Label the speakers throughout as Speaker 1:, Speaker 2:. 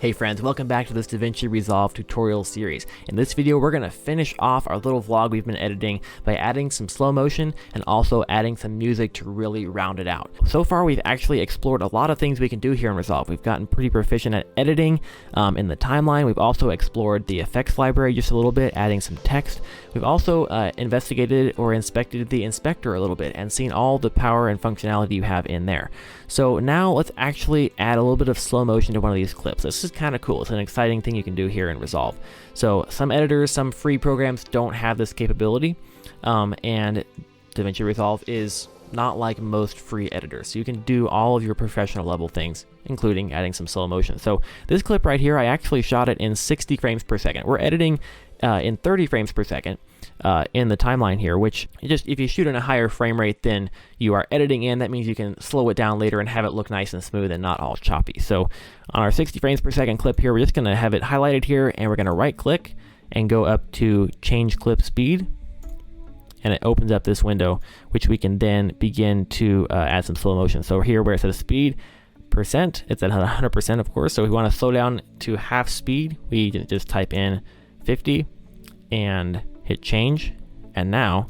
Speaker 1: Hey friends, welcome back to this DaVinci Resolve tutorial series. In this video, we're going to finish off our little vlog we've been editing by adding some slow motion and also adding some music to really round it out. So far, we've actually explored a lot of things we can do here in Resolve. We've gotten pretty proficient at editing in the timeline. We've also explored the effects library just a little bit, adding some text. We've also investigated or inspected the inspector a little bit and seen all the power and functionality you have in there. So now let's actually add a little bit of slow motion to one of these clips. This is kind of cool. It's an exciting thing you can do here in Resolve. So some editors, some free programs don't have this capability, and DaVinci Resolve is not like most free editors. So you can do all of your professional level things, including adding some slow motion. So this clip right here, I actually shot it in 60 frames per second. We're editing in 30 frames per second in the timeline here, which just if you shoot in a higher frame rate than you are editing in, that means you can slow it down later and have it look nice and smooth and not all choppy. So on our 60 frames per second clip here, we're just going to have it highlighted here, and we're going to right click and go up to change clip speed, and it opens up this window, which we can then begin to add some slow motion. So here where it says speed percent, it's at 100% of course. So if we want to slow down to half speed, we just type in 50 and hit change, and now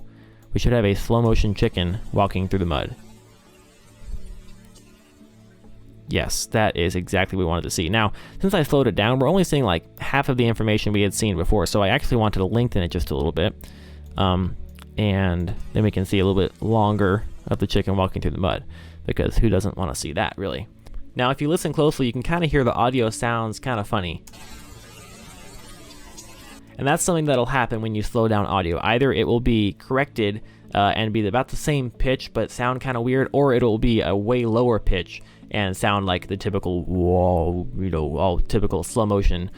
Speaker 1: we should have a slow motion chicken walking through the mud. Yes, that is exactly what we wanted to see. Now, since I slowed it down, we're only seeing like half of the information we had seen before, so I actually wanted to lengthen it just a little bit, and then we can see a little bit longer of the chicken walking through the mud, because who doesn't want to see that, really? Now, if you listen closely, you can kind of hear the audio sounds kind of funny. And that's something that'll happen when you slow down audio. Either it will be corrected and be about the same pitch but sound kind of weird, or it'll be a way lower pitch and sound like the typical whoa, all typical slow motion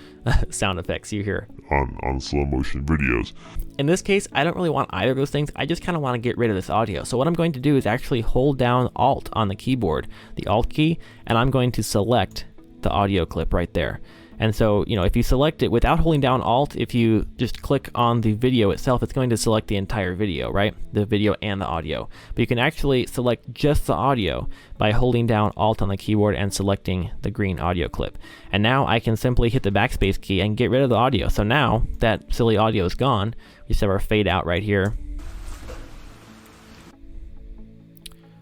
Speaker 1: sound effects you hear
Speaker 2: on slow motion videos.
Speaker 1: In this case, I don't really want either of those things. I just kind of want to get rid of this audio. So what I'm going to do is actually hold down Alt on the keyboard, the Alt key, and I'm going to select the audio clip right there. And so, if you select it without holding down Alt, if you just click on the video itself, it's going to select the entire video, right? The video and the audio. But you can actually select just the audio by holding down Alt on the keyboard and selecting the green audio clip. And now I can simply hit the backspace key and get rid of the audio. So now that silly audio is gone, we just have our fade out right here.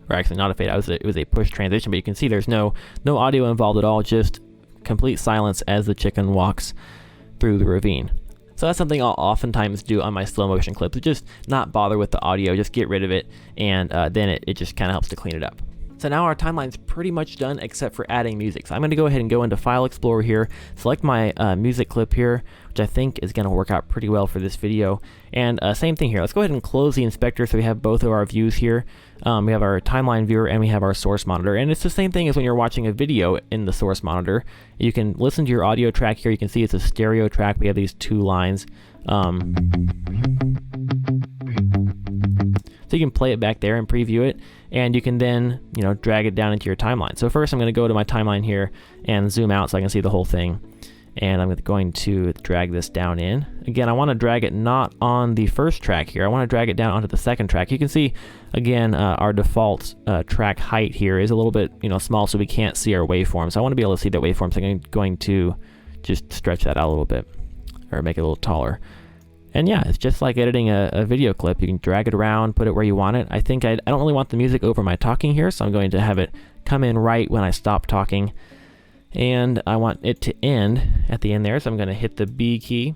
Speaker 1: Or actually not a fade out, it was a push transition, but you can see there's no audio involved at all, just complete silence as the chicken walks through the ravine. So that's something I'll oftentimes do on my slow motion clips, just not bother with the audio, just get rid of it, and then it just kind of helps to clean it up. So now our timeline's pretty much done except for adding music. So I'm going to go ahead and go into File Explorer here, select my music clip here, which I think is going to work out pretty well for this video. And same thing here. Let's go ahead and close the inspector so we have both of our views here. We have our timeline viewer and we have our source monitor. And it's the same thing as when you're watching a video in the source monitor. You can listen to your audio track here. You can see it's a stereo track. We have these two lines. So you can play it back there and preview it, and you can then, drag it down into your timeline. So first I'm going to go to my timeline here and zoom out so I can see the whole thing. And I'm going to drag this down in. Again, I want to drag it not on the first track here. I want to drag it down onto the second track. You can see, again, our default track height here is a little bit, small, so we can't see our waveform. So I want to be able to see that waveform, so I'm going to just stretch that out a little bit, or make it a little taller. And yeah, it's just like editing a video clip. You can drag it around, put it where you want it. I think I don't really want the music over my talking here, so I'm going to have it come in right when I stop talking. And I want it to end at the end there, so I'm going to hit the B key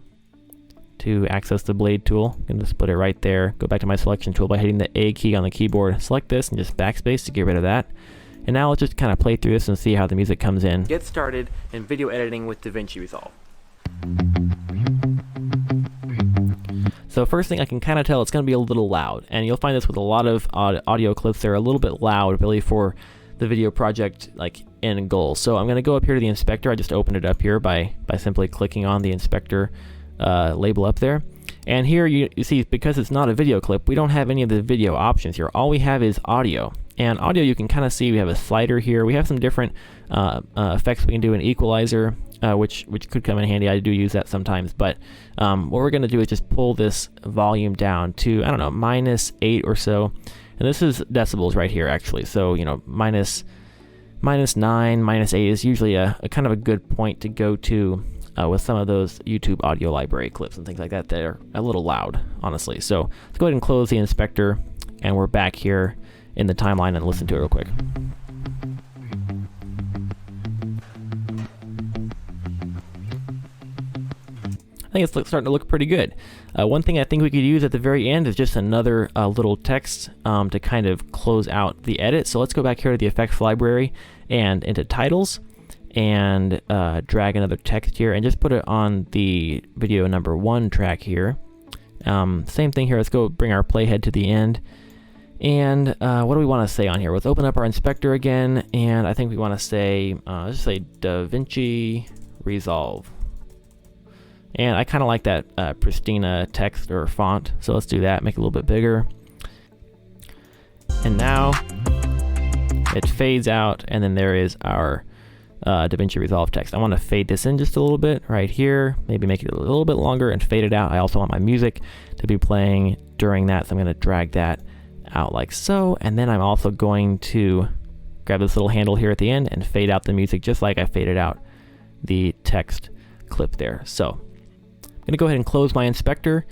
Speaker 1: to access the blade tool. I'm going to split it right there. Go back to my selection tool by hitting the A key on the keyboard. Select this and just backspace to get rid of that. And now let's just kind of play through this and see how the music comes in. Get started in video editing with DaVinci Resolve. So first thing, I can kind of tell it's going to be a little loud, and you'll find this with a lot of audio clips. They're a little bit loud, really, for the video project end goal. So I'm going to go up here to the inspector. I just opened it up here by simply clicking on the inspector label up there. And here you see, because it's not a video clip, we don't have any of the video options here. All we have is audio. And audio, you can kind of see we have a slider here. We have some different effects we can do, an equalizer, which could come in handy. I do use that sometimes. But what we're going to do is just pull this volume down to, I don't know, -8 or so. And this is decibels right here, actually. So, minus -9, -8 is usually a kind of a good point to go to with some of those YouTube audio library clips and things like that. They're a little loud, honestly. So let's go ahead and close the inspector, and we're back here in the timeline and listen to it real quick. I think it's starting to look pretty good. One thing I think we could use at the very end is just another little text to kind of close out the edit. So let's go back here to the effects library and into titles, and drag another text here and just put it on the video number 1 track here. Same thing here. Let's go bring our playhead to the end. And what do we want to say on here? Let's open up our inspector again, and I think we want to say, let's say DaVinci Resolve. And I kind of like that Pristina text or font, so let's do that, make it a little bit bigger. And now it fades out, and then there is our DaVinci Resolve text. I want to fade this in just a little bit right here, maybe make it a little bit longer and fade it out. I also want my music to be playing during that, so I'm going to drag that out like so. And then I'm also going to grab this little handle here at the end and fade out the music just like I faded out the text clip there. So I'm going to go ahead and close my inspector,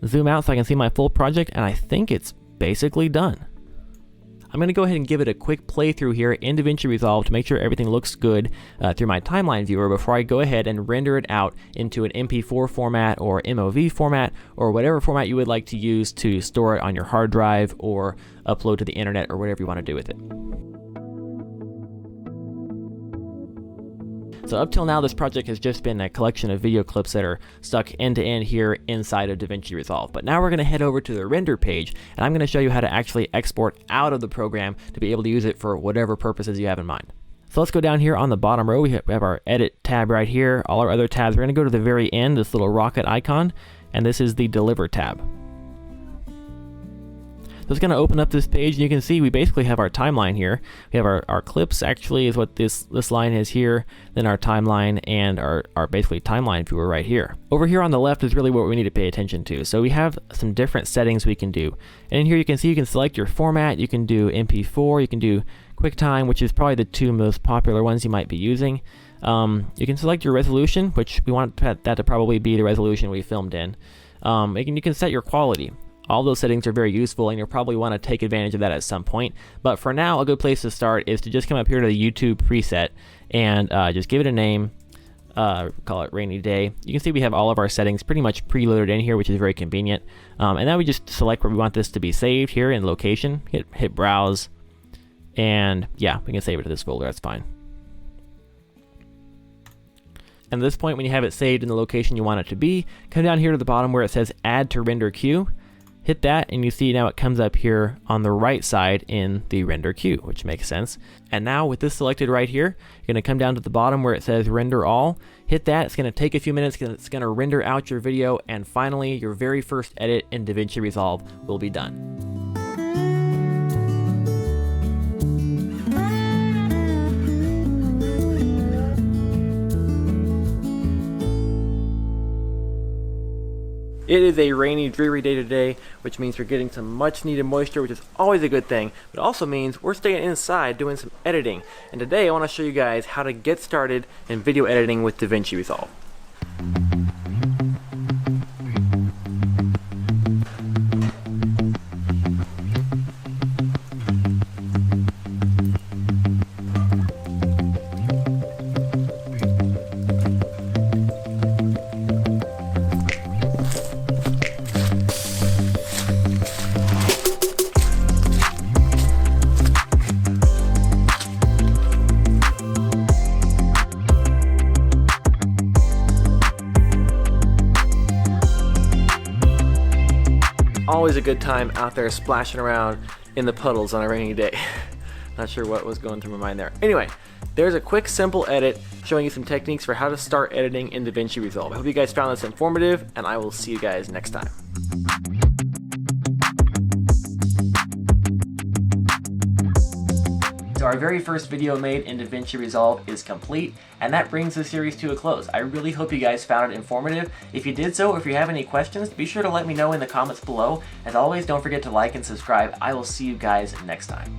Speaker 1: zoom out so I can see my full project, and I think it's basically done. I'm going to go ahead and give it a quick playthrough here in DaVinci Resolve to make sure everything looks good through my timeline viewer before I go ahead and render it out into an MP4 format or MOV format or whatever format you would like to use to store it on your hard drive or upload to the internet or whatever you want to do with it. So up till now, this project has just been a collection of video clips that are stuck end to end here inside of DaVinci Resolve. But now we're going to head over to the render page, and I'm going to show you how to actually export out of the program to be able to use it for whatever purposes you have in mind. So let's go down here on the bottom row. We have our edit tab right here, all our other tabs. We're going to go to the very end, this little rocket icon, and this is the deliver tab. So it's going to open up this page, and you can see we basically have our timeline here. We have our clips, actually, is what this line is here, then our timeline, and our basically timeline viewer right here. Over here on the left is really what we need to pay attention to. So we have some different settings we can do. And in here you can see you can select your format, you can do MP4, you can do QuickTime, which is probably the 2 most popular ones you might be using. You can select your resolution, which we want that to probably be the resolution we filmed in. You can set your quality. All those settings are very useful, and you'll probably want to take advantage of that at some point. But for now, a good place to start is to just come up here to the YouTube preset and just give it a name. Call it rainy day. You can see we have all of our settings pretty much preloaded in here, which is very convenient. And then we just select where we want this to be saved here in location. Hit browse, and yeah, we can save it to this folder. That's fine. And at this point, when you have it saved in the location you want it to be, come down here to the bottom where it says add to render queue. Hit that, and you see now it comes up here on the right side in the render queue, which makes sense. And now with this selected right here, you're going to come down to the bottom where it says render all. Hit that. It's going to take a few minutes because it's going to render out your video, and finally your very first edit in DaVinci Resolve will be done. It is a rainy, dreary day today, which means we're getting some much needed moisture, which is always a good thing, but also means we're staying inside doing some editing. And today I want to show you guys how to get started in video editing with DaVinci Resolve. Always a good time out there splashing around in the puddles on a rainy day. Not sure what was going through my mind there. Anyway, there's a quick, simple edit showing you some techniques for how to start editing in DaVinci Resolve. I hope you guys found this informative, and I will see you guys next time. So our very first video made in DaVinci Resolve is complete, and that brings the series to a close. I really hope you guys found it informative. If you did so, or if you have any questions, be sure to let me know in the comments below. As always, don't forget to like and subscribe. I will see you guys next time.